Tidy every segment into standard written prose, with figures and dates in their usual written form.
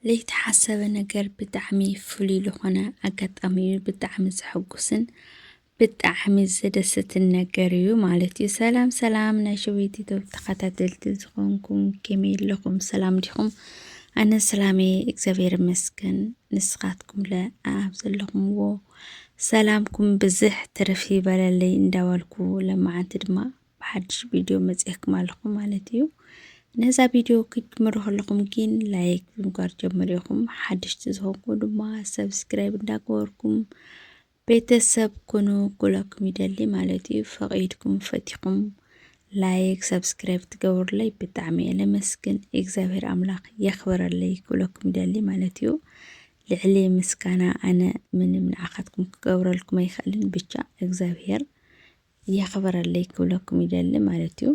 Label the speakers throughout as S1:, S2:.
S1: ዘይተሓሰበ ነገር ብጣዕሚ ፍሉይ ዝኾነ ኣጋጣሚ እዩ። ብጣዕሚ ዘሐጉስን ብጣዕሚ ዘደስትን ነገር እዩ ማለት እዩ። ሰላም ሰላም ናይ ሸዊት ተኸታተልቲ ዝኾንኩም ከመይ ኣለኹም? ሰላም ዲኹም? ኣነ ሰላሜ እግዚአብሔር ይመስገን። ንስኻትኩም ለ ኣብ ዘለኹምዎ ሰላምኩም ብዝሕ ትርፊ ይበለለይ እንዳበልኩ ለማዓንቲ ድማ ብሓድሽ ቪድዮ መፅአክም ኣለኹ ማለት እዩ። ነዛ ቪድዮ ክትምሩ ከለኹም ግን ላይክ ብምግባር ጀምሪኹም ሓድሽቲ ዝኾንኩም ድማ ሰብስክራይብ እንዳገበርኩም ቤተሰብ ኩኑ ኩለኩም ይደሊ ማለት እዩ። ፈቒድኩም ፈቲኹም ላይክ ሰብስክራይብ ትገብሩለይ ብጣዕሚ እየ ለመስግን። እግዚአብሔር ኣምላኽ የኽብረለይ ኩለኩም ይደሊ ማለት እዩ። ልዕሊ ምስጋና ኣነ ምንም ንዓኻትኩም ክገብረልኩም ኣይኽእልን ብቻ እግዚአብሔር የኽብረለይ ኩለኩም ይደሊ ማለት እዩ።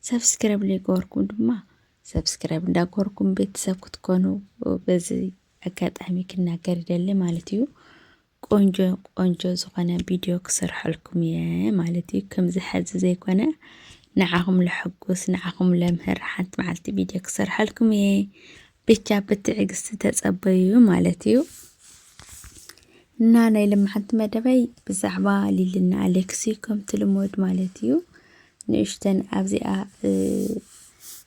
S1: ሰብስክራይብ ለይገበርኩም ድማ ሰብስክራይብ እንዳገበርኩም ቤተሰብ ክትኮኑ በዚ ኣጋጣሚ ክናገር ይደሊ ማለት እዩ። ቆንጆ ቆንጆ ዝኾነ ቪድዮ ክሰርሐልኩም እየ ማለት እዩ። ከምዚ ሕዚ ዘይኮነ ንዓኹም ለሐጉስ ንዓኹም ለምህር ሓንቲ መዓልቲ ቪድዮ ክሰርሐልኩም እየ። ብቻ ብትዕግስቲ ተጸበዩ ማለት እዩ። እና ናይ ልምዓንቲ መደበይ ብዛዕባ ሊልና ኣሌክስ ከምቲ ልሙድ ማለት እዩ። ንእሽተን ኣብዚኣ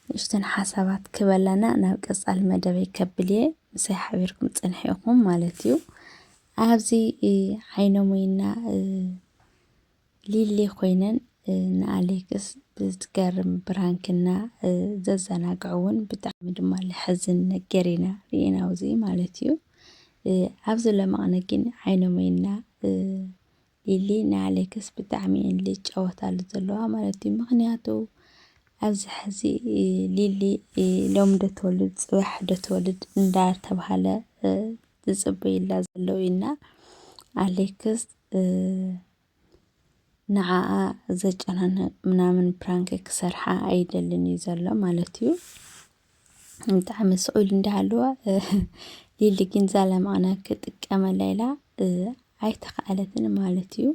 S1: ንእሽተን ሓሳባት ክበላና ናብ ቀጻሊ መደበይ ከብል እየ ምሳይ ሓቢርኩም ፀንሐኹም ማለት እዩ። ኣብዚ ዓይኖሞይና ሊሊ ኮይነን ንኣሌክስ ብዝገርም ብራንክና ዘዘናግዕውን ብጣዕሚ ድማ ልሕዝን ነገር ኢና ርኢና ኣብዚ ማለት እዩ። ኣብዚ ለማቕነ ግን ዓይኖሞይና ሊሊ ንኣሌክስ ብጣዕሚ እየን ልጫወታሉ ዘለዋ ማለት እዩ። ምክንያቱ ኣብዚ ሕዚ ሊሊ ሎም ዶ ተወልድ ፅባሕ ዶ ተወልድ እንዳተባሃለ ዝፅበይላ ዘለው ኢና ኣሌክስ ንዓኣ ዘጨናንቕ ምናምን ፕራንክ ክሰርሓ ኣይደልን እዩ ዘሎ ማለት እዩ። ብጣዕሚ ስቕ ኢሉ እንዳሃለወ ሊሊ ግን ዛለማቕና ክጥቀመላ ኢላ ኣይተኸኣለትን ማለት እዩ።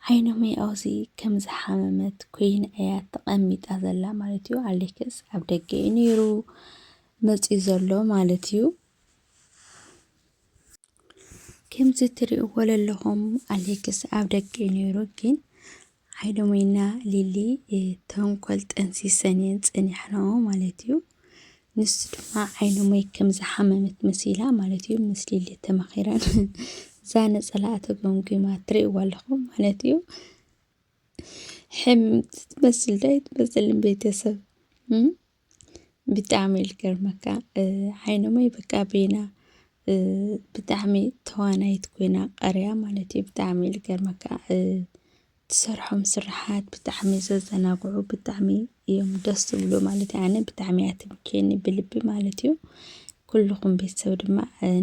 S1: ዓይኖመይ ኣብዚ ከም ዝሓመመት ኮይና እያ ተቐሚጣ ዘላ ማለት እዩ። ኣሌክስ ኣብ ደገ እዩ ነይሩ መፂኡ ዘሎ ማለት እዩ። ከምዚ ትሪእዎ ዘለኹም ኣሌክስ ኣብ ደገ እዩ ነይሩ ግን ዓይኖመይና ሊሊ ተንኮል ጠንሲሰን እየን ፀኒሐንኦ ማለት እዩ። ንሱ ድማ ዓይኖመይ ከም ዝሓመመት መሲላ ማለት እዩ። ምስ ሊሊ ተማኺረን እዛ ነፀላ ተገምጊማ ትሪእዋ ኣለኹም ማለት እዩ። ሕምምቲ ትመስል ዶ ኣይትመስልን ቤተሰብ? ብጣዕሚ ልገርመካ ዓይኖመይ በቃ ቤና ብጣዕሚ ተዋናይት ኮይና ቀርያ ማለት እዩ። ብጣዕሚ ልገርመካ ትሰርሖም ስራሓት ብጣዕሚ ዘዘናግዑ ብጣዕሚ እዮም ደስ ዝብሉ ማለት እዩ። ኣነ ብጣዕሚ እያ ትምቸየኒ ብልቢ ማለት እዩ። ኩልኹም ቤተሰብ ድማ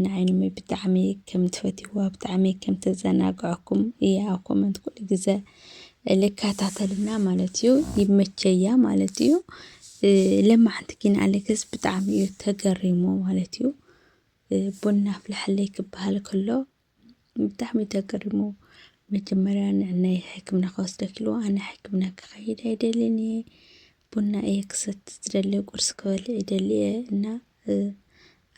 S1: ንዓይኖመይ ብጣዕሚ ከም ትፈትይዋ ብጣዕሚ ከም ተዘናግዐኩም እያ ኣብ ኮመንት ኩሉ ግዜ ልከታተልና ማለት እዩ። ይመቸያ ማለት እዩ። ለማዓንቲ ግን ኣሌክስ ብጣዕሚ እዩ ተገሪሙ ማለት እዩ። ቡና ኣፍልሐለይ ክበሃል ከሎ ብጣዕሚ ተገሪሙ መጀመርያ ንዕናይ ሕክምና ከወስደክ ኢልዎ ኣነ ሕክምና ክኸይድ ኣይደልን እየ ቡና እየ ክሰቲ ዝደሊ ቁርሲ ክበልዕ ይደሊ እየ እና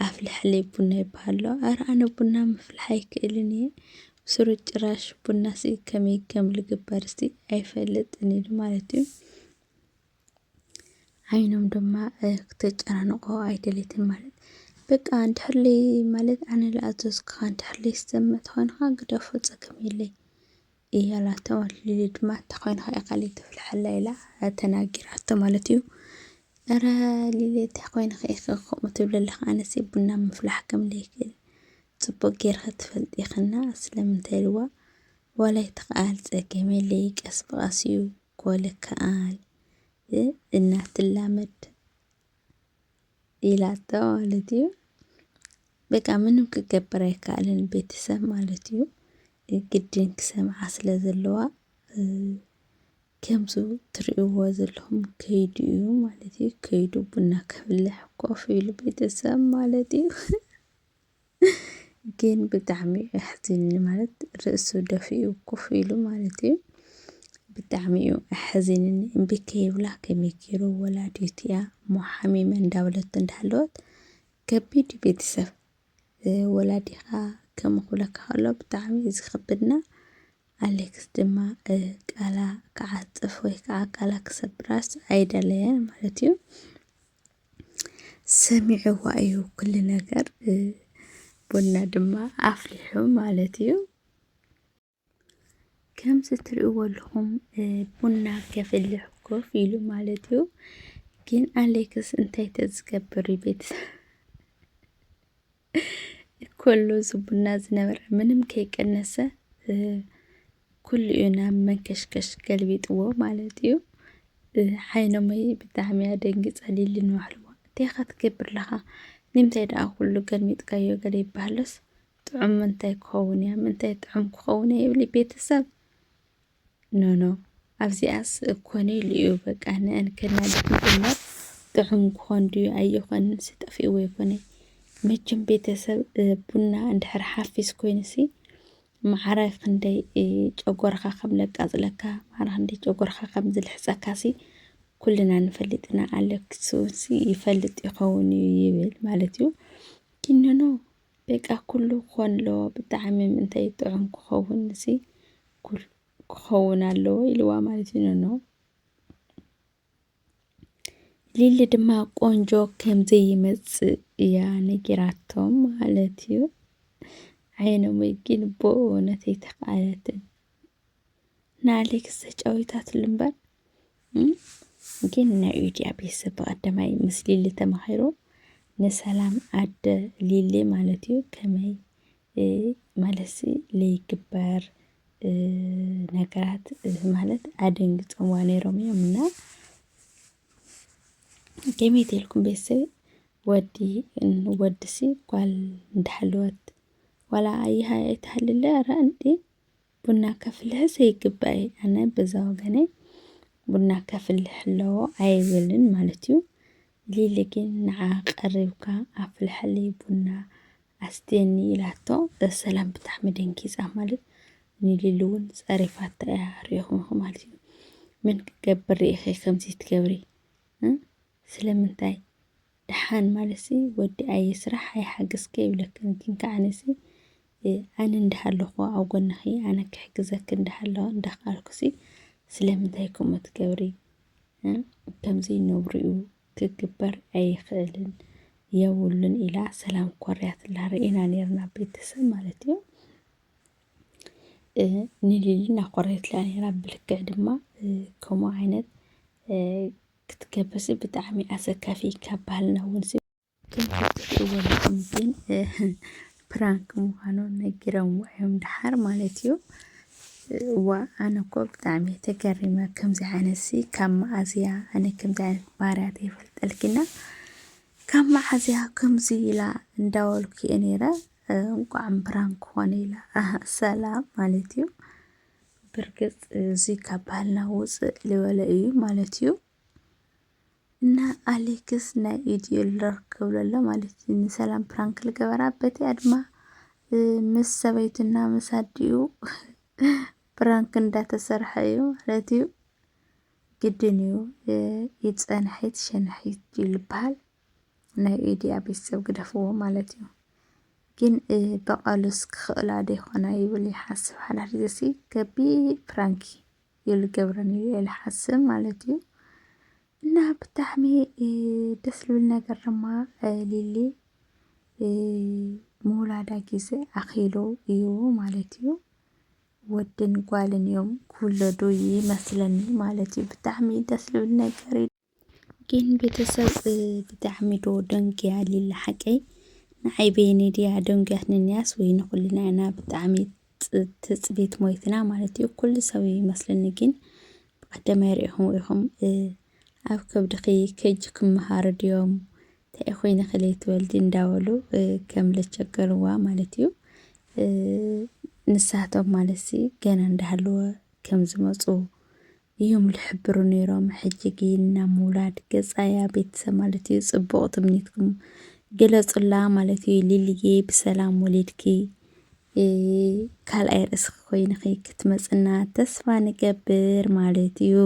S1: ኣፍልሐለይ ቡና ይበሃል ኣሎ። ኣረ ኣነ ቡና ምፍላሕ ኣይክእልን እየ ብስሩ ጭራሽ ቡና ሲ ከመይ ከም ልግበር እስቲ ኣይፈልጥን ኢሉ ማለት እዩ። ዓይኖም ድማ ክተጨናንቆ ኣይደለይትን ማለት በቃ እንድሕርለይ ማለት ኣነ ዝኣዘዝካ እንድሕርለይ ዝሰምዕ ኮይንካ ግደፎ ፀገም የለይ እያላቶ ሊሊ ድማ እንተኮይንካ ኢኻ ተፍልሐላ ኢላ ተናጊራቶ ማለት እዩ። ኣረ ሊሊ እንተኮይንካ ኢኻ ከምኡ ትብለለካ ኣነሲ ቡና ምፍላሕ ከም ዘይክእል ፅቡቅ ጌርካ ትፈልጥ ኢኽና ስለምንታይ ኢልዋ ዋላ ይትኸኣል ፀገም የለይ ቀስ ብቐስ እዩ ክበለክኣል እናትላመድ ኢላቶ ማለት እዩ። በቃ ምንም ክገብር ኣይከኣልን ቤተሰብ ማለት እዩ። ግድን ክሰምዓ ስለ ዘለዋ ከምዚ ትሪእዎ ዘለኹም ከይዱ እዩ ማለት እዩ። ከይዱ ቡና ከፍልሕ ኮፍ ኢሉ ቤተሰብ ማለት እዩ። ግን ብጣዕሚ ኣሕዚኒ ማለት ርእሱ ደፊኡ ኮፍ ኢሉ ማለት እዩ። ብጣዕሚ እዩ ኣሕዚንኒ እምቢ ከይብላ ከመይ ገይሩ ወላዲት እያ ሞ ሓሚመ እንዳበለቶ እንዳሃለወት ከቢድ ቤተሰብ ወላዲኻ ከምኹለካ ከሎ ብጣዕሚ ዝኸብድና ኣሌክስ ድማ ቃላ ክዓጥፍ ወይ ከዓ ቃላ ክሰብራስ ኣይደለየን ማለት እዩ። ሰሚዕዋ እዩ ኩሉ ነገር ቡና ድማ ኣፍሊሑ ማለት እዩ። ከምዚ ትሪእዎ ኣለኹም ቡና ከፍልሕ ኮፍ ኢሉ ማለት እዩ። ግን ኣሌክስ እንታይ ተዝገብር እዩ ቤተሰብ ኩሉ ቡና ዝነበረ ምንም ከይቀነሰ ኩሉ እዩ ናብ መንከሽከሽ ገልቢጥዎ ማለት እዩ። ሓይኖመይ ብጣዕሚ እያ ደንጊፃ ንባሕልዋ እንታይኻ ትገብር ለኻ ንምንታይ ደኣ ኩሉ ገልሚጥካዮ ገለ ይበሃሎስ ጥዑም ምንታይ ክኸውን እያ ምንታይ ጥዑም ክኸውን እያ ይብል ቤተሰብ ኖ ኣብዚኣስ ኮነ ኢሉ እዩ በቃ ንአን ከናድድ ምጥማር ጥዑም ክኾን ድዩ ኣይኮንን ስጠፊእዎ ይኮነ መቸም ቤተሰብ ቡና እንድሕር ሓፊስ ኮይኑሲ ማዕረ ክንደይ ጨጎርካ ከም ለቃፅለካ ማዕረ ክንደይ ጨጎርካ ከም ዝልሕፀካሲ ኩልና ንፈልጥና ኣሌክስሲ ይፈልጥ ይኸውን እዩ ይብል ማለት እዩ። ግን ኖ በቃ ኩሉ ክኾን ኣለዎ ብጣዕሚ ምንታይ ጥዑም ክኸውንሲ ክኸውን ኣለዎ ኢልዋ ማለት እዩ። ኖ ሊሊ ድማ ቆንጆ ከምዘይመፅእ እያ ነጊራቶም ማለት እዩ። ዓይኖመይ ግን ብእውነት ኣይተኻኣለትን ንኣሌክስ ተጫዊታትሉ እምበር ግን ናይ ዩድያ ቤተሰብ በቐዳማይ ምስ ሊሊ ተማሂሩ ንሰላም ኣደ ሊሊ ማለት እዩ ከመይ ማለትሲ ለይግበር ነገራት ማለት ኣደንጊፆምዋ ነይሮም እዮም እና ከመይ ተልኩም ቤተሰብ ወዲሲ ጓል እንዳሓለወት ዋላ ኣይሃ ኣይተሃልለ ኧረ እንዴ ቡና ከፍልሕስ ኣይግባእ ኣነ በዛ ወገነይ ቡና ከፍልሕ ኣለዎ ኣይብልን ማለት እዩ። ሊሊ ግን ንዓ ቀሪብካ ኣፍልሐለይ ቡና ኣስትየኒ ኢላቶ ሰላም ብጣዕሚ ደንጊፃ ማለት ንሊሊ እውን ፀሪፋታ እያ ሪኢኹም ማለት እዩ። ምን ክገብር ሪኢኺ ከምዚ ትገብሪ ስለምንታይ ድሓን ማለትሲ ወዲ ኣይስራሕ ኣይሓግዝከ ይብለክን ግን ከዓነሲ ኣነ እንዳሃለኹ ኣብ ጎንኺ ኣነ ክሕግዘክ እንዳሃለኹ እንዳኻልኩሲ ስለምንታይ ከምኡ ትገብሪ ከምዚ ነብሪኡ ክግበር ኣይኽእልን የብሉን ኢላ ሰላም ኮርያትላ ርኢና ነርና ቤተሰብ ማለት እዩ። ንሊሊ እናኮረየትላ ነራ ብልክዕ ድማ ከምኡ ዓይነት ክትገብርሲ ብጣዕሚ ኣሰካፊ ካብ ባህልና እውን ከምትሪእዎ ኣለኹም ግን ፕራንክ ምዃኑ ነጊሮምዎ እዮም ድሓር ማለት እዩ። ዋ ኣነ እኮ ብጣዕሚ ተገሪመ ከምዚ ዓይነትሲ ካብ መዓዝያ ኣነ ከምዚ ዓይነት ባህርያት ኣይፈልጠልኪና ካብ መዓዝያ ከምዚ ኢላ እንዳበልኩ እየ ነይረ እንቋዕ ፕራንክ ኮነ ኢላ ሰላም ማለት እዩ። ብርግፅ እዙይ ካብ ባህልና ውፅእ ዝበለ እዩ ማለት እዩ። እና ኣሌክስ ናይ ኢድዩ ልረክብ ዘሎ ማለት እዩ ንሰላም ፕራንክ ልገበራ በቲያ ድማ ምስ ሰበይቱና ምስ ኣዲኡ ፕራንክ እንዳተሰርሐ እዩ ማለት እዩ። ግድን እዩ ይፀንሐት ሸንሐት ይልበሃል ናይ ዩድያ ቤተሰብ ግደፍዎ ማለት እዩ። ግን በቐሉስ ክኽእላ ዶ ይኾና ይብል ይሓስብ ሓዳር ግዜሲ ከቢድ ፕራንክ እዩ ልገብረኒ ኢለ ይሓስብ ማለት እዩ። እና ብጣዕሚ ደስ ዝብል ነገር ድማ ሊሊ ምውላዳ ግዜ ኣኺሉ እዩ ማለት እዩ። ወድን ጓልን እዮም ክውለዱ ይመስለኒ ማለት እዩ። ብጣዕሚ ደስ ዝብል ነገር እዩ። ግን ቤተሰብ ብጣዕሚ ዶ ደንግያ ሊሊ ሓቀይ ንዓይ በይኒ ድያ ደንግያት ንንያስ ወይ ንኹልና ኢና ብጣዕሚ ትፅቢት ሞይትና ማለት እዩ። ኩሉ ሰብ ይመስለኒ ግን ብቀዳማይ ሪኢኹም ኢኹም ኣብ ከብድኺ ከጅ ክመሃሩ ድዮም እንታይ ኮይነ ክለይ ትወልዲ እንዳበሉ ከም ለቸገርዋ ማለት እዩ። ንሳቶም ማለትሲ ገና እንዳሃለወ ከም ዝመፁ እዮም ዝሕብሩ ነይሮም። ሕጂ ግን ናብ ምውላድ ገፃያ ቤተሰብ ማለት እዩ ፅቡቕ ትምኒትኩም ገለፁላ ማለት እዩ። ሊልዬ ብሰላም ወሊድኪ ካልኣይ ርእስኺ ኮይንኺ ክትመፅና ተስፋ ንገብር ማለት እዩ።